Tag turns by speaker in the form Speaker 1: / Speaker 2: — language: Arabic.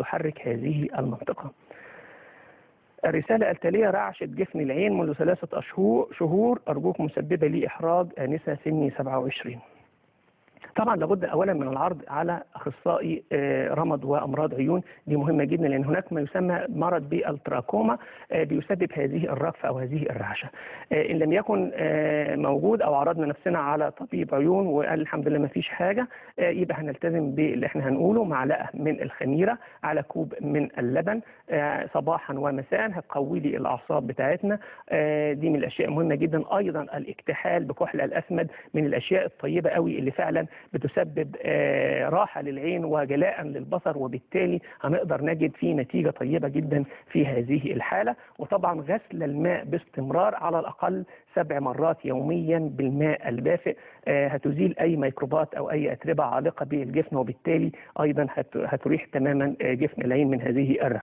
Speaker 1: تحرك هذه المنطقة. الرسالة التالية: رعشة جفن العين منذ 3 شهور، أرجوك مسببة لي إحراج، آنسة سني 27. طبعا لابد اولا من العرض على اخصائي رمد وامراض عيون، دي مهمه جدا، لان هناك ما يسمى مرض بالتراكوما بيسبب هذه الرقفه او هذه الرعشه. ان لم يكن موجود او عرضنا نفسنا على طبيب عيون وقال الحمد لله ما فيش حاجه، يبقى هنلتزم باللي احنا هنقوله: معلقه من الخميره على كوب من اللبن صباحا ومساء، هتقوي لي الاعصاب بتاعتنا. دي من الاشياء مهمه جدا. ايضا الاكتحال بكحل الاسمد من الاشياء الطيبه قوي اللي فعلا بتسبب راحة للعين وجلاء للبصر، وبالتالي هنقدر نجد فيه نتيجة طيبة جدا في هذه الحالة. وطبعا غسل الماء باستمرار على الأقل 7 مرات يوميا بالماء الدافئ هتزيل أي ميكروبات أو أي أتربة عالقة بالجفن، وبالتالي أيضا هتريح تماما جفن العين من هذه الرعشة.